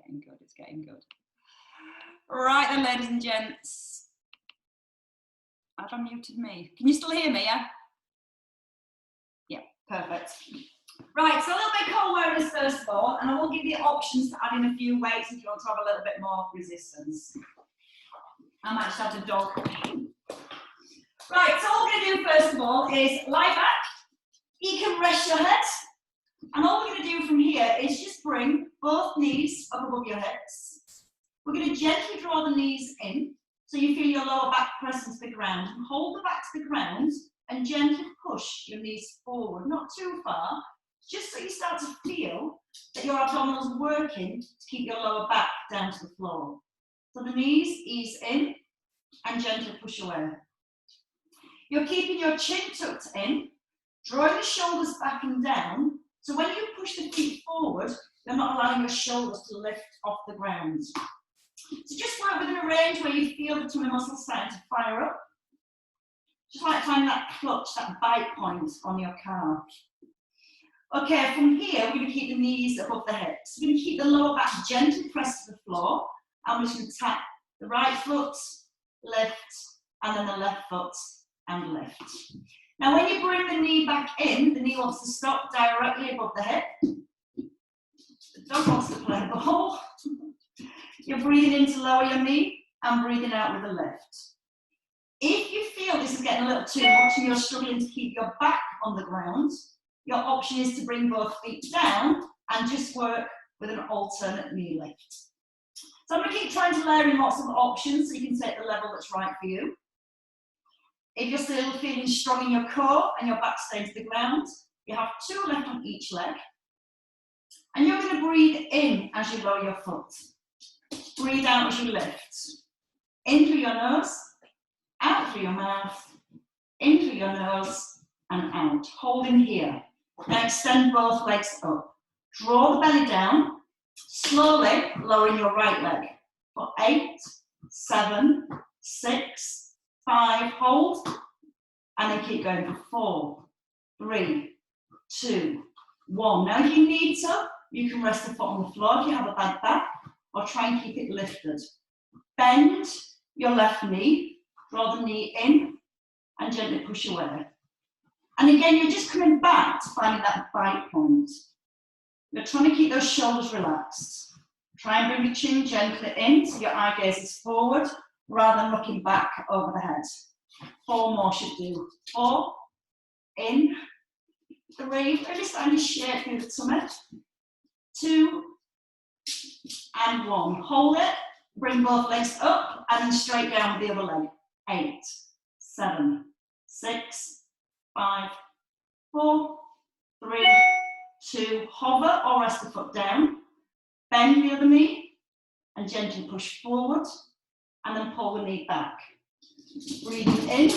getting good, it's getting good. Right then, ladies and gents. Have I muted me? Can you still hear me, yeah? Yeah, perfect. Right, so a little bit core awareness first of all, and I will give you options to add in a few weights if you want to have a little bit more resistance. I might just have a dog. Right, so all we're going to do first of all is lie back. You can rest your head. And all we're going to do from here is just bring both knees up above your hips. We're going to gently draw the knees in so you feel your lower back press into the ground. And hold the back to the ground and gently push your knees forward, not too far, just so you start to feel that your abdominals working to keep your lower back down to the floor. So the knees ease in and gently push away. You're keeping your chin tucked in, drawing the shoulders back and down. So when you push the feet forward, you're not allowing your shoulders to lift off the ground. So just work within a range where you feel the tummy muscles starting to fire up. Just like find that clutch, that bite point on your calf. Okay, from here, we're going to keep the knees above the hips. We're going to keep the lower back gently pressed to the floor. And we're just going to tap the right foot, lift, and then the left foot, and lift. Now, when you bring the knee back in, the knee wants to stop directly above the hip. The dog wants to play ball. You're breathing in to lower your knee and breathing out with a lift. If you feel this is getting a little too much and you're struggling to keep your back on the ground, your option is to bring both feet down and just work with an alternate knee lift. So I'm going to keep trying to layer in lots of options so you can take the level that's right for you. If you're still feeling strong in your core and your back staying to the ground, you have 2 left on each leg. And you're going to breathe in as you lower your foot. Breathe out as you lift. In through your nose, out through your mouth, in through your nose, and out. Holding here. Now extend both legs up. Draw the belly down. Slowly lowering your right leg. For 8, 7, 6, 5, hold. And then keep going for 4, 3, 2, 1. Now if you need to, you can rest the foot on the floor if you have a bad back, or try and keep it lifted. Bend your left knee, draw the knee in, and gently push away. And again, you're just coming back to finding that bite point. You're trying to keep those shoulders relaxed. Try and bring the chin gently in so your eye gaze is forward rather than looking back over the head. 4 more should do. 4, in, 3, really starting to shake through the tummy. 2, and 1. Hold it, bring both legs up and then straight down with the other leg. 8, 7, 6, 5, 4, 3, 2, hover or rest the foot down, bend the other knee and gently push forward and then pull the knee back. Breathing in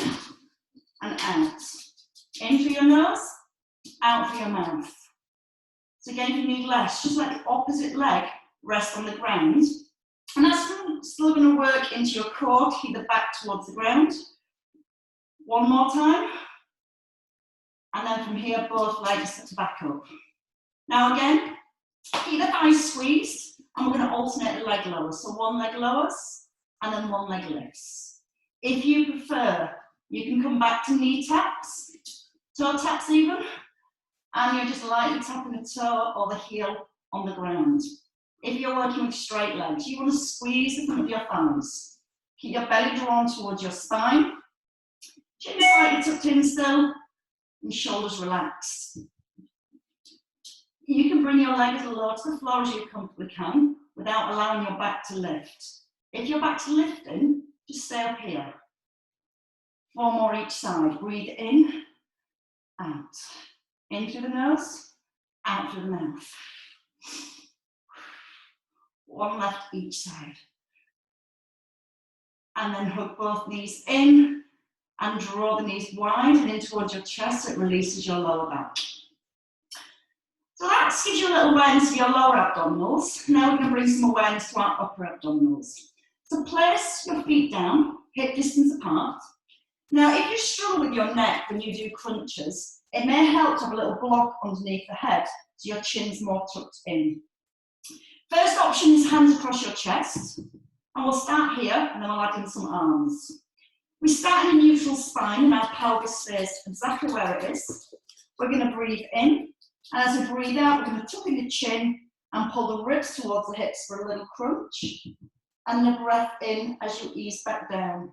and out. In through your nose, out through your mouth. So again, if you need less, just let the opposite leg rest on the ground. And that's still going to work into your core to keep the back towards the ground. 1 more time. And then from here, both legs back up. Now again, keep the thighs squeezed, and we're going to alternate the leg lowers. So 1 leg lowers, and then 1 leg lifts. If you prefer, you can come back to knee taps, toe taps even, and you're just lightly tapping the toe or the heel on the ground. If you're working with straight legs, you want to squeeze the front of your thumbs. Keep your belly drawn towards your spine. Chin slightly tucked in still, and shoulders relaxed. You can bring your leg as low to the floor as you comfortably can without allowing your back to lift. If your back's lifting, just stay up here. 4 more each side. Breathe in, out. In through the nose, out through the mouth. 1 left each side. And then hug both knees in and draw the knees wide and in towards your chest so it releases your lower back. So that gives you a little awareness of your lower abdominals. Now we're going to bring some awareness to our upper abdominals. So place your feet down, hip distance apart. Now if you struggle with your neck when you do crunches, it may help to have a little block underneath the head so your chin's more tucked in. First option is hands across your chest. And we'll start here, and then we'll add in some arms. We start in a neutral spine, and our pelvis stays exactly where it is. We're going to breathe in, and as we breathe out, we're going to tuck in the chin and pull the ribs towards the hips for a little crunch. And the breath in as you ease back down.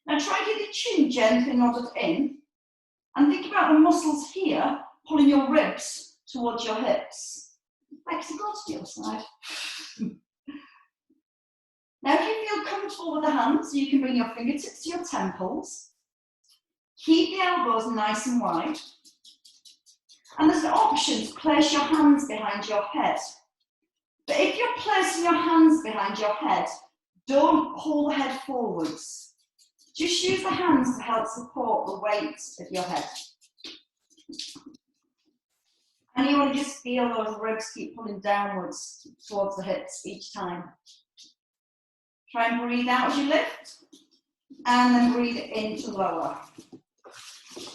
Now try to get the chin gently nodded in, and think about the muscles here pulling your ribs towards your hips. Lexi, go to the other side. Now if you feel comfortable with the hands, you can bring your fingertips to your temples. Keep the elbows nice and wide. And there's an option to place your hands behind your head. But if you're placing your hands behind your head, don't pull the head forwards. Just use the hands to help support the weight of your head. And you want to just feel those ribs keep pulling downwards towards the hips each time. Try and breathe out as you lift, and then breathe in to lower.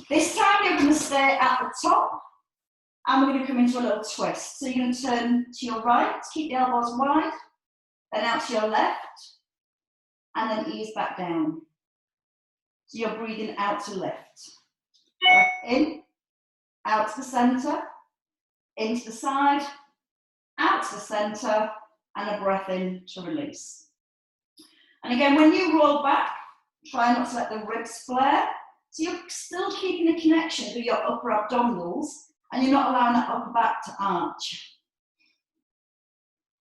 This time you're going to stay at the top, and we're going to come into a little twist. So you're going to turn to your right, keep the elbows wide, then out to your left, and then ease back down. So you're breathing out to lift. Breath in, out to the centre, into the side, out to the centre, and a breath in to release. And again, when you roll back, try not to let the ribs flare. So you're still keeping a connection with your upper abdominals, and you're not allowing that upper back to arch.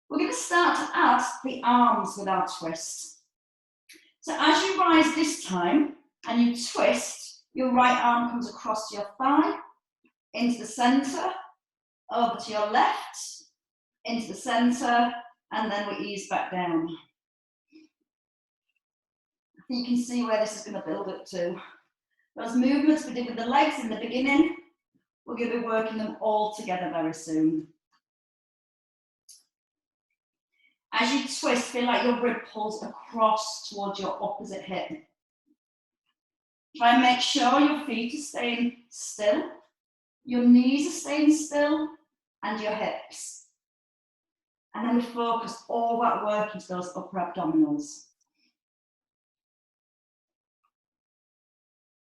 We're going to start to add the arms with our twist. So as you rise this time, and you twist, your right arm comes across your thigh, into the centre, over to your left, into the centre, and then we ease back down. You can see where this is going to build up to. Those movements we did with the legs in the beginning, we're going to be working them all together very soon. As you twist, feel like your rib pulls across towards your opposite hip. Try and make sure your feet are staying still, your knees are staying still, and your hips. And then we focus all that work into those upper abdominals.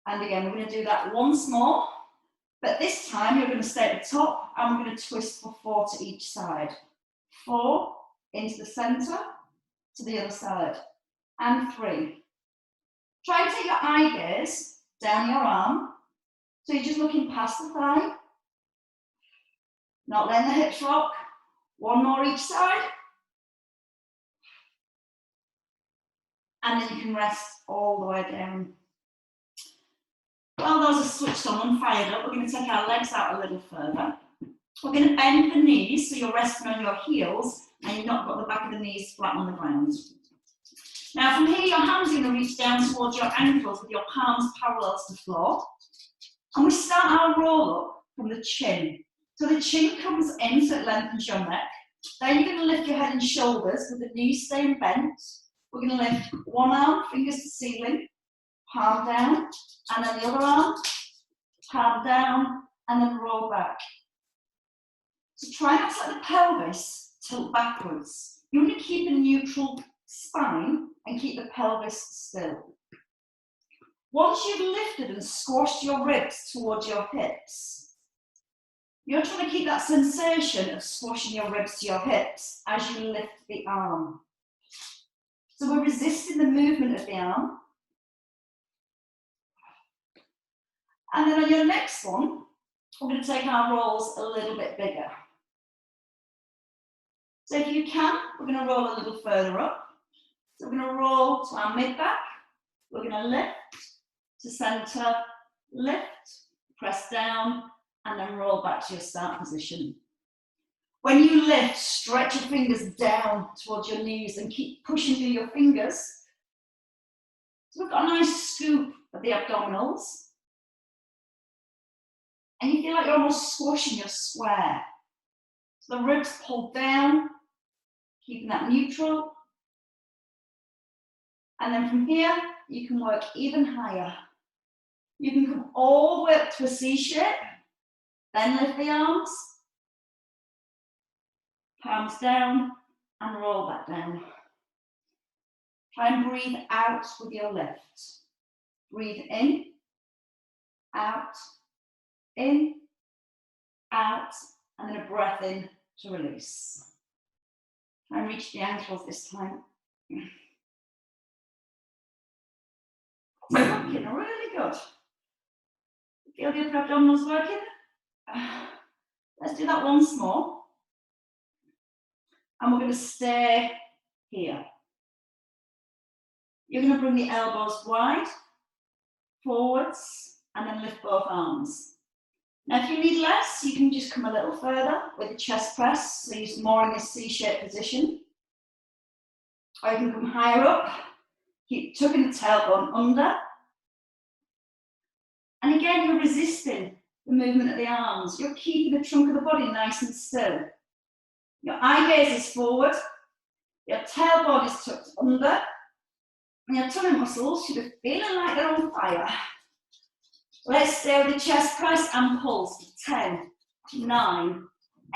And again, we're going to do that once more, but this time you're going to stay at the top, and we're going to twist for 4 to each side. 4 into the centre, to the other side, and 3. Try and take your eye gaze down your arm, so you're just looking past the thigh, not letting the hips rock. 1 more each side, and then you can rest all the way down. While those are switched on and fired up, we're going to take our legs out a little further. We're going to bend the knees so you're resting on your heels and you've not got the back of the knees flat on the ground. Now from here, your hands are going to reach down towards your ankles with your palms parallel to the floor. And we start our roll up from the chin. So the chin comes in so it lengthens your neck. Then you're going to lift your head and shoulders with the knees staying bent. We're going to lift one arm, fingers to ceiling, palm down, and then the other arm, palm down, and then roll back. So try not to let the pelvis tilt backwards. You want to keep a neutral spine and keep the pelvis still. Once you've lifted and squashed your ribs towards your hips, you're trying to keep that sensation of squashing your ribs to your hips as you lift the arm. So we're resisting the movement of the arm. And then on your next one, we're going to take our rolls a little bit bigger. So if you can, we're going to roll a little further up. So we're going to roll to our mid-back. We're going to lift to centre, lift, press down, and then roll back to your start position. When you lift, stretch your fingers down towards your knees and keep pushing through your fingers. So we've got a nice scoop of the abdominals. And you feel like you're almost squashing your square. So the ribs pull down, keeping that neutral. And then from here, you can work even higher. You can come all the way up to a C shape, then lift the arms, palms down and roll back down. Try and breathe out with your lift. Breathe in, out, and then a breath in to release. Try and reach the ankles this time. It's working really good. Feel the upper abdominals working? Let's do that once more. And we're going to stay here. You're going to bring the elbows wide, forwards, and then lift both arms. Now, if you need less, you can just come a little further with the chest press, so you're more in this C-shaped position. Or you can come higher up, keep tucking the tailbone under. And again, you're resisting the movement of the arms. You're keeping the trunk of the body nice and still. Your eye gaze is forward, your tailbone is tucked under, and your tummy muscles should be feeling like they're on fire. Let's stay with the chest press and pulse. 10, 9,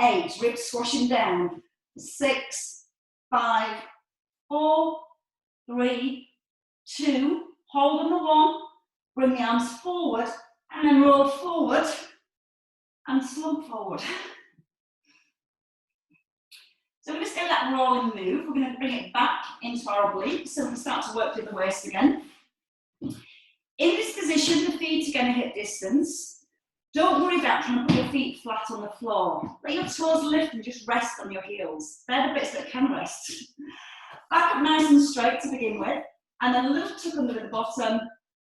8, ribs squashing down. 6, 5, 4, 3, 2, hold on the 1, bring the arms forward, and then roll forward, and slump forward. So we're going to stay with that rolling move. We're going to bring it back into our obliques, so we can start to work through the waist again. In this position, the feet are going to hit distance. Don't worry about trying to put your feet flat on the floor. Let your toes lift and just rest on your heels. They're the bits that can rest. Back up nice and straight to begin with, and then a little tuck under the bottom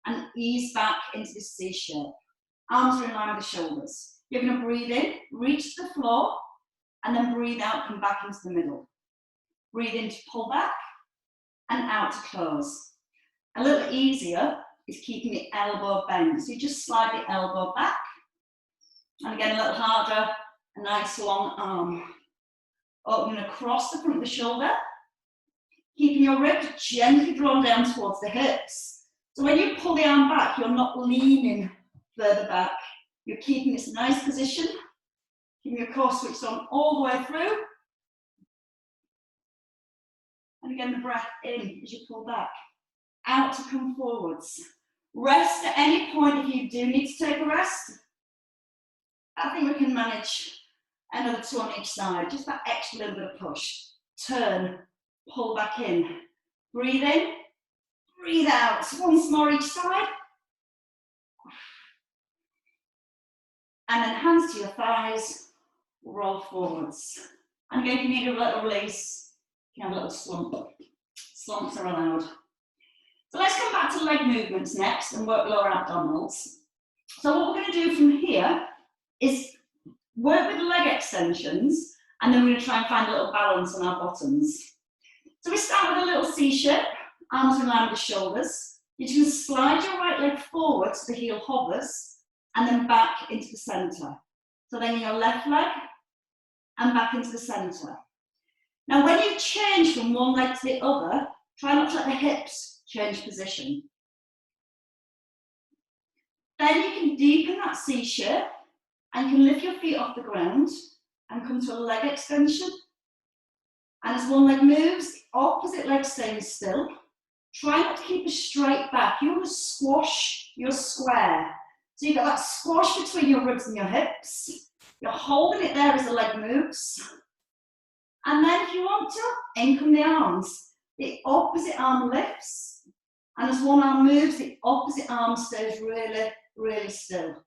and ease back into this C shape. Arms are in line with the shoulders. You're going to breathe in, reach the floor, and then breathe out, come back into the middle. Breathe in to pull back, and out to close. A little easier is keeping the elbow bent. So you just slide the elbow back, and again a little harder, a nice long arm. Opening across the front of the shoulder, keeping your ribs gently drawn down towards the hips. So when you pull the arm back, you're not leaning further back. You're keeping this nice position, keeping your core switched on all the way through. And again, the breath in as you pull back, out to come forwards. Rest at any point if you do need to take a rest. I think we can manage another 2 on each side, just that extra little bit of push. Turn, pull back in. Breathe in, breathe out. Once more each side. And then hands to your thighs, roll forwards. And again, if you need a little release, you can have a little slump. Slumps are allowed. So let's come back to leg movements next and work lower abdominals. So what we're going to do from here is work with leg extensions, and then we're going to try and find a little balance on our bottoms. So we start with a little C shape, arms in line with the shoulders. You're going to slide your right leg forward so the heel hovers, and then back into the centre. So then your left leg, and back into the centre. Now when you change from one leg to the other, try not to let the hips change position. Then you can deepen that C shape, and you can lift your feet off the ground and come to a leg extension. And as one leg moves, the opposite leg stays still. Try not to keep a straight back. You want to squash your square. So you've got that squash between your ribs and your hips. You're holding it there as the leg moves. And then if you want to, in come the arms. The opposite arm lifts. And as one arm moves, the opposite arm stays really, really still.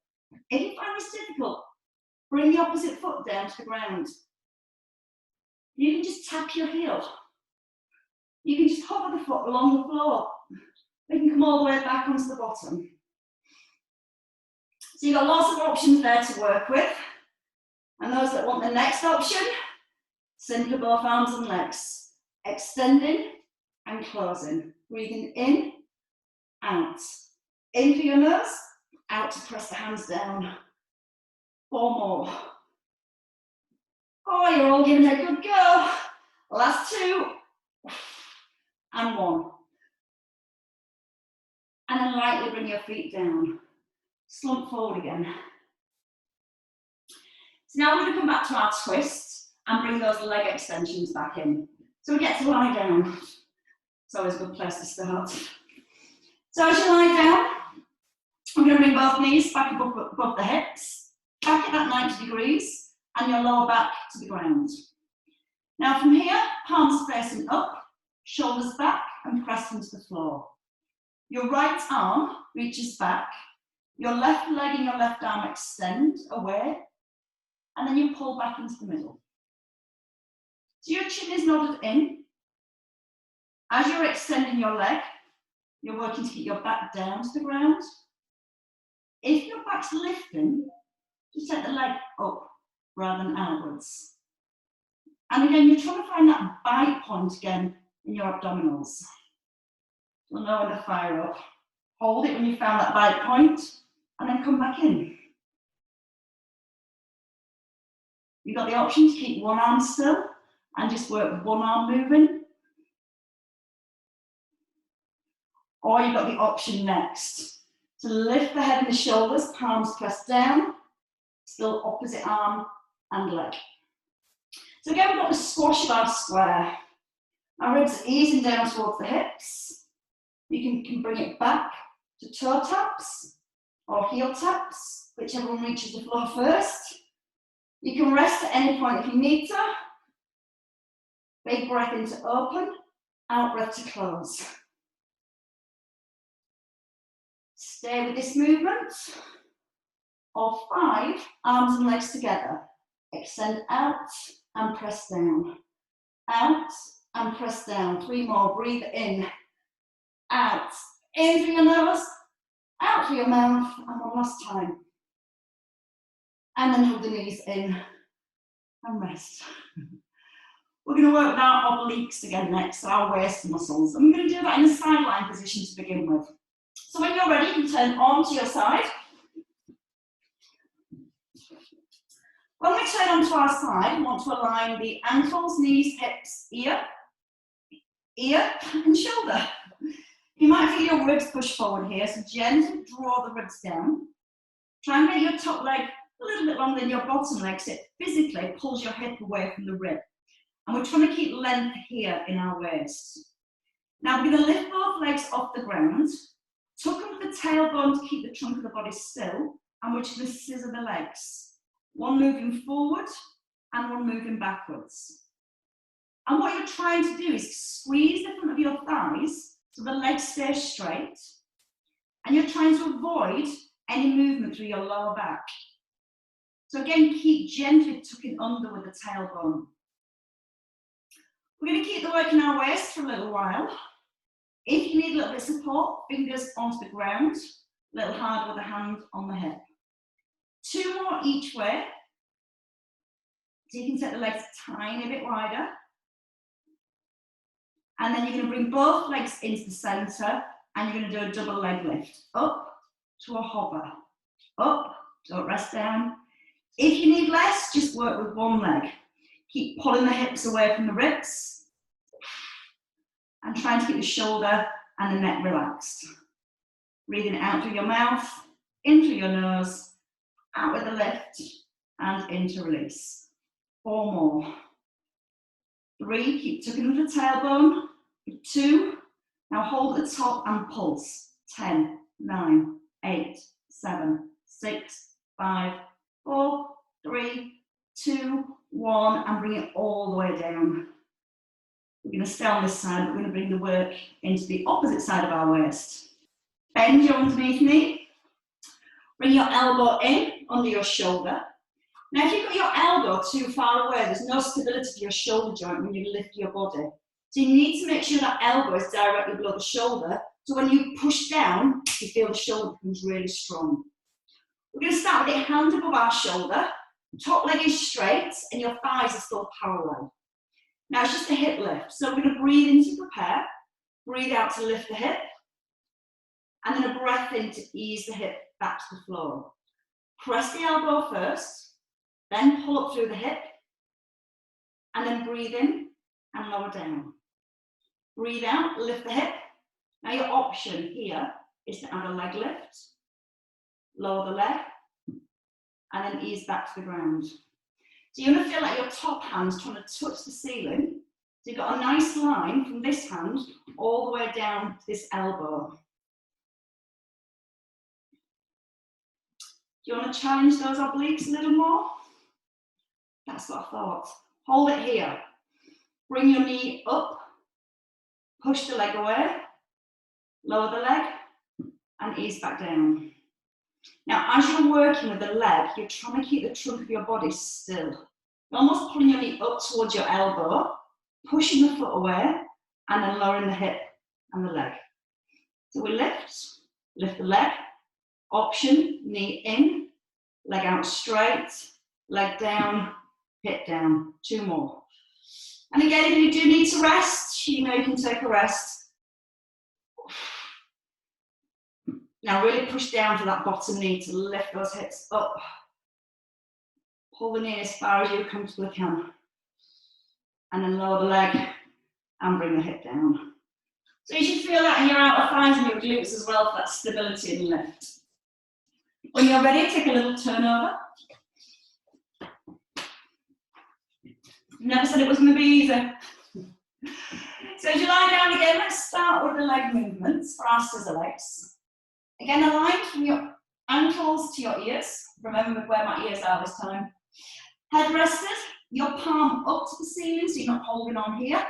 If you find this difficult, bring the opposite foot down to the ground. You can just tap your heel. You can just hover the foot along the floor. You can come all the way back onto the bottom. So you've got lots of options there to work with. And those that want the next option, simply both arms and legs. Extending and closing. Breathing in, out. In through your nose, out to press the hands down. 4 more. Oh, you're all giving it a good go. Last 2. And 1. And then lightly bring your feet down. Slump forward again. So now we're going to come back to our twist. and bring those leg extensions back in. So we get to lie down. It's always a good place to start. So as you lie down, I'm going to bring both knees back above the hips, back at that 90 degrees, and your lower back to the ground. Now from here, palms facing up, shoulders back and press into the floor. Your right arm reaches back, your left leg and your left arm extend away, and then you pull back into the middle. So your chin is nodded in. As you're extending your leg, you're working to keep your back down to the ground. If your back's lifting, just take the leg up rather than outwards. And again, you're trying to find that bite point again in your abdominals. You'll know when to fire up. Hold it when you found that bite point, and then come back in. You've got the option to keep one arm still and just work with one arm moving. Or you've got the option next to lift the head and the shoulders, palms pressed down, still opposite arm and leg. So again, we've got the squash bar square. Our ribs are easing down towards the hips. You can bring it back to toe taps or heel taps, whichever one reaches the floor first. You can rest at any point if you need to. Big breath in to open, out breath to close. Stay with this movement. Or 5, arms and legs together. Extend out and press down. Out and press down. 3 more, breathe in. Out. In through your nose, out through your mouth, and one last time. And then hold the knees in and rest. We're going to work with our obliques again next, so our waist muscles. And we're going to do that in a sideline position to begin with. So when you're ready, you can turn onto your side. When we turn onto our side, we want to align the ankles, knees, hips, ear, and shoulder. You might feel your ribs push forward here, so gently draw the ribs down. Try and make your top leg a little bit longer than your bottom leg, so it physically pulls your hip away from the rib. And we're trying to keep length here in our waist. Now we're going to lift both legs off the ground, tuck under the tailbone to keep the trunk of the body still, and we're just going to scissor the legs. One moving forward and one moving backwards. And what you're trying to do is squeeze the front of your thighs so the legs stay straight, and you're trying to avoid any movement through your lower back. So again, keep gently tucking under with the tailbone. We're going to keep the work in our waist for a little while. If you need a little bit of support, fingers onto the ground, a little harder with a hand on the hip. 2 more each way. So you can set the legs a tiny bit wider. And then you're going to bring both legs into the centre, and you're going to do a double leg lift. Up to a hover. Up, don't rest down. If you need less, just work with one leg. Keep pulling the hips away from the ribs. And trying to keep the shoulder and the neck relaxed. Breathing out through your mouth, in through your nose, out with the lift, and into release. 4 more. 3, keep tucking under the tailbone. 2, now hold at the top and pulse. 10, 9, 8, 7, 6, 5, 4, 3, 2, 1, and bring it all the way down. We're going to stay on this side, but we're going to bring the work into the opposite side of our waist. Bend your underneath knee. Bring your elbow in under your shoulder. Now, if you've got your elbow too far away, there's no stability to your shoulder joint when you lift your body. So you need to make sure that elbow is directly below the shoulder, so when you push down, you feel the shoulder becomes really strong. We're going to start with your hand above our shoulder. Top leg is straight, and your thighs are still parallel. Now it's just a hip lift. So we're going to breathe in to prepare, breathe out to lift the hip, and then a breath in to ease the hip back to the floor. Press the elbow first, then pull up through the hip, and then breathe in and lower down. Breathe out, lift the hip. Now your option here is to add a leg lift, lower the leg, and then ease back to the ground. So you're going to feel like your top hand's trying to touch the ceiling. So you've got a nice line from this hand all the way down to this elbow. Do you want to challenge those obliques a little more? That's what I thought. Hold it here. Bring your knee up. Push the leg away. Lower the leg and ease back down. Now, as you're working with the leg, you're trying to keep the trunk of your body still. You're almost pulling your knee up towards your elbow, pushing the foot away, and then lowering the hip and the leg. So we lift the leg, option, knee in, leg out straight, leg down, hip down. 2 more. And again, if you do need to rest, you know you can take a rest. Now really push down to that bottom knee to lift those hips up. Pull the knee as far as you comfortably can. And then lower the leg and bring the hip down. So you should feel that in your outer thighs and your glutes as well for that stability and lift. When you're ready, take a little turnover. Never said it was going to be easy. So as you lie down again, let's start with the leg movements for our scissor legs. Again, align from your ankles to your ears. Remember where my ears are this time. Head rested, your palm up to the ceiling so you're not holding on here.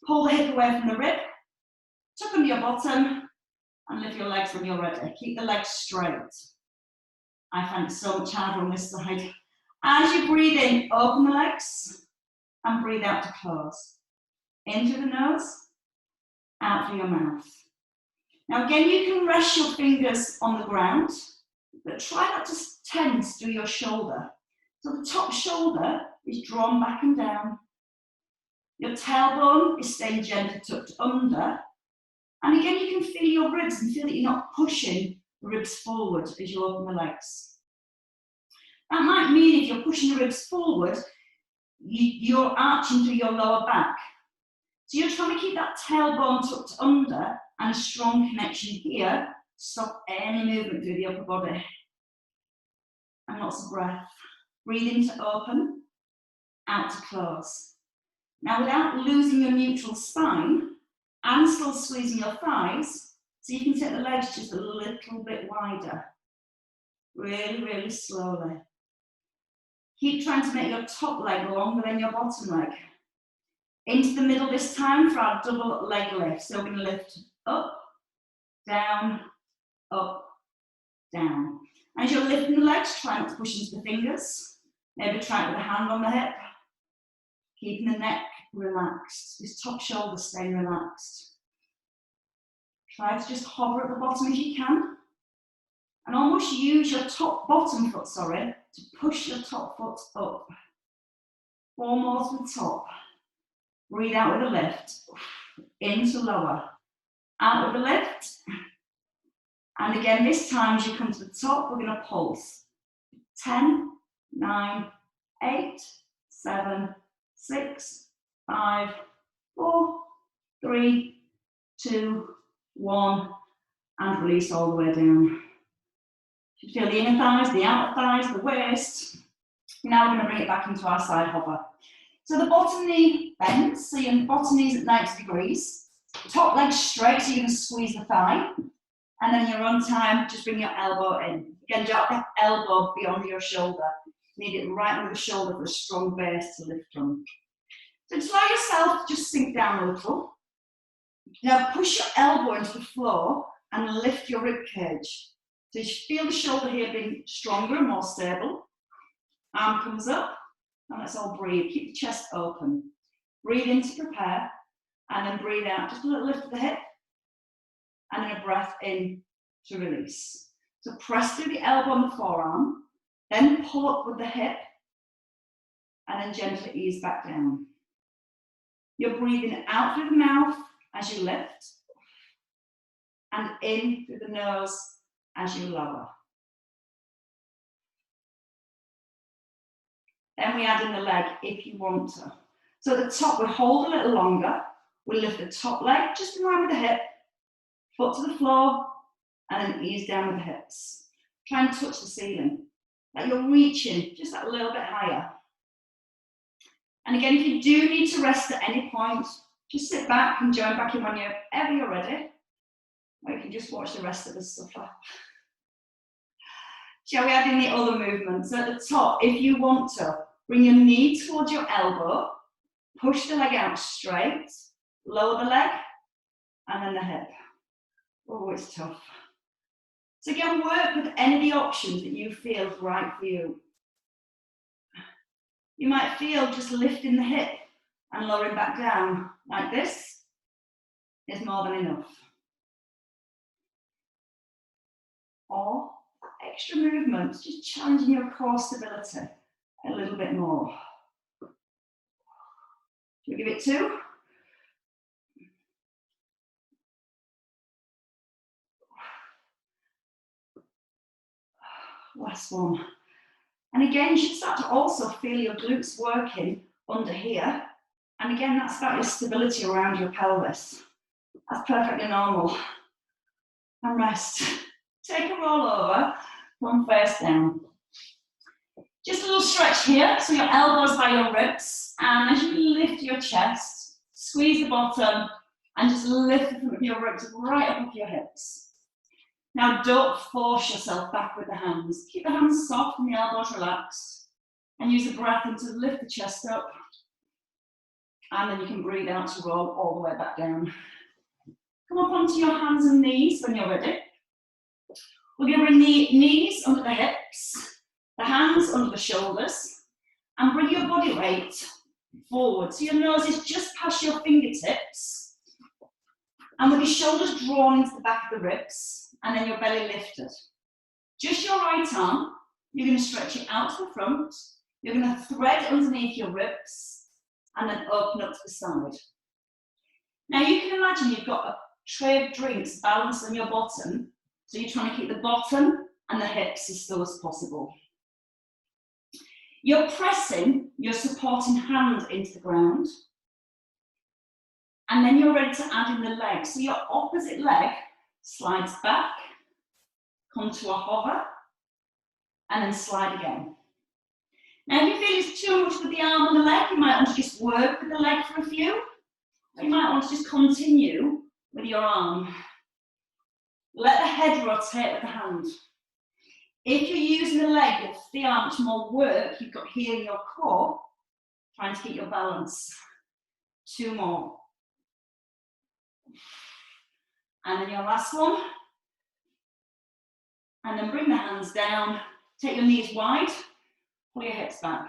Pull the hip away from the rib. Tuck under your bottom and lift your legs when you're ready. Keep the legs straight. I find it so much harder on this side. As you breathe in, open the legs and breathe out to close. In through the nose, out through your mouth. Now again, you can rest your fingers on the ground, but try not to tense through your shoulder. So the top shoulder is drawn back and down. Your tailbone is staying gently tucked under. And again, you can feel your ribs and feel that you're not pushing the ribs forward as you open the legs. That might mean if you're pushing the ribs forward, you're arching through your lower back. So you're trying to keep that tailbone tucked under and a strong connection here. Stop any movement through the upper body. And lots of breath. Breathe in to open, out to close. Now without losing your neutral spine and still squeezing your thighs, so you can take the legs just a little bit wider. Really, really slowly. Keep trying to make your top leg longer than your bottom leg. Into the middle this time for our double leg lift. So we're going to lift up, down, down. As you're lifting the legs, try not to push into the fingers. Maybe try it with a hand on the hip. Keeping the neck relaxed. This top shoulder staying relaxed. Try to just hover at the bottom if you can. And almost use your bottom foot, to push your top foot up. 4 more to the top. Breathe out with a lift. Into lower. Out with a lift. And again, this time as you come to the top, we're going to pulse. 10, 9, 8, 7, 6, 5, 4, 3, 2, 1, and release all the way down. You feel the inner thighs, the outer thighs, the waist. Now we're going to bring it back into our side hover. So the bottom knee bends, so your bottom knee is at 90 degrees. Top leg straight, so you're going to squeeze the thigh. And then you're on time, just bring your elbow in. Again, don't have the elbow beyond your shoulder. You need it right under the shoulder for a strong base to lift from. So just allow yourself to just sink down a little. Now push your elbow into the floor and lift your rib cage. So you feel the shoulder here being stronger and more stable. Arm comes up, and let's all breathe. Keep the chest open. Breathe in to prepare, and then breathe out. Just a little lift of the hip, and then a breath in to release. So press through the elbow and the forearm, then pull up with the hip, and then gently ease back down. You're breathing out through the mouth as you lift, and in through the nose as you lower. Then we add in the leg if you want to. So at the top, we hold a little longer. We lift the top leg just in line with the hip, foot to the floor, and then ease down with the hips. Try and touch the ceiling. Like you're reaching just that little bit higher. And again, if you do need to rest at any point, just sit back and join back in whenever you're ready. Or you can just watch the rest of us suffer. Shall we add in the other movements? At the top, if you want to, bring your knee towards your elbow, push the leg out straight, lower the leg, and then the hip. Oh, it's tough. So again, work with any of the options that you feel is right for you. You might feel just lifting the hip and lowering back down like this is more than enough. Or extra movements, just challenging your core stability a little bit more. Should we give it 2? Last one. And again, you should start to also feel your glutes working under here. And again, that's about your stability around your pelvis. That's perfectly normal. And rest. Take a roll over, come face down. Just a little stretch here, so your elbows by your ribs. And as you lift your chest, squeeze the bottom, and just lift the front of your ribs right up off your hips. Now don't force yourself back with the hands. Keep the hands soft and the elbows relaxed. And use the breath in to lift the chest up. And then you can breathe out to roll all the way back down. Come up onto your hands and knees when you're ready. We're going to bring the knees under the hips, the hands under the shoulders, and bring your body weight forward. So your nose is just past your fingertips. And with your shoulders drawn into the back of the ribs, and then your belly lifted. Just your right arm, you're going to stretch it out to the front, you're going to thread underneath your ribs, and then open up to the side. Now you can imagine you've got a tray of drinks balanced on your bottom, so you're trying to keep the bottom and the hips as still as possible. You're pressing your supporting hand into the ground, and then you're ready to add in the leg. So your opposite leg slides back, come to a hover, and then slide again. Now if you feel it's too much with the arm and the leg, you might want to just work with the leg for a few. Or you might want to just continue with your arm. Let the head rotate with the hand. If you're using the leg, you'll feel how much more work you've got here in your core, trying to keep your balance. 2 more. And then your last one. And then bring the hands down, take your knees wide, pull your hips back.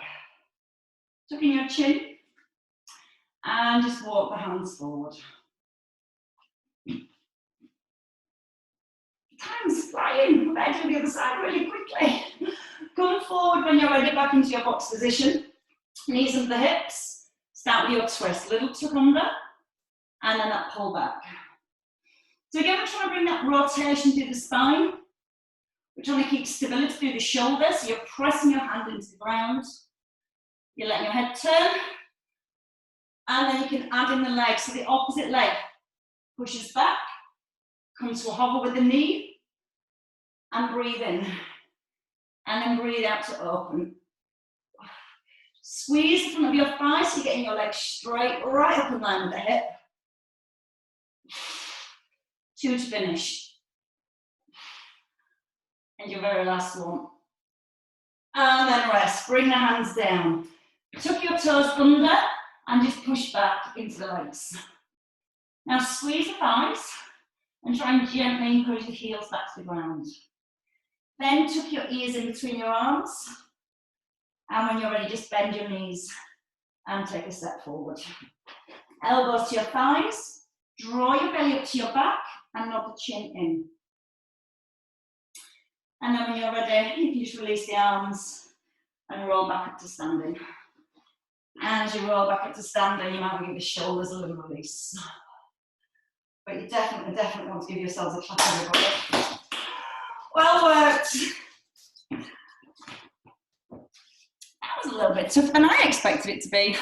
Tuck in your chin, and just walk the hands forward. Time's flying. We better do the other side really quickly. Come forward when you're ready, back into your box position. Knees under the hips. Start with your twist. Little tuck under, and then that pull back. So again, we're trying to bring that rotation through the spine. We're trying to keep stability through the shoulders. So you're pressing your hand into the ground. You're letting your head turn. And then you can add in the leg. So the opposite leg pushes back. Come to a hover with the knee. And breathe in. And then breathe out to open. Squeeze the front of your thighs so you're getting your legs straight, right up in line with the hip. 2 to finish. And your very last one. And then rest. Bring the hands down. Tuck your toes under and just push back into the legs. Now squeeze the thighs and try and gently encourage the heels back to the ground. Then tuck your ears in between your arms. And when you're ready, just bend your knees and take a step forward. Elbows to your thighs. Draw your belly up to your back and nod the chin in. And then when you're ready, you can just release the arms and roll back up to standing. And as you roll back up to standing, you might want to give the shoulders a little release. But you definitely want to give yourselves a clap, everybody. Well worked. That was a little bit tougher than I expected it to be.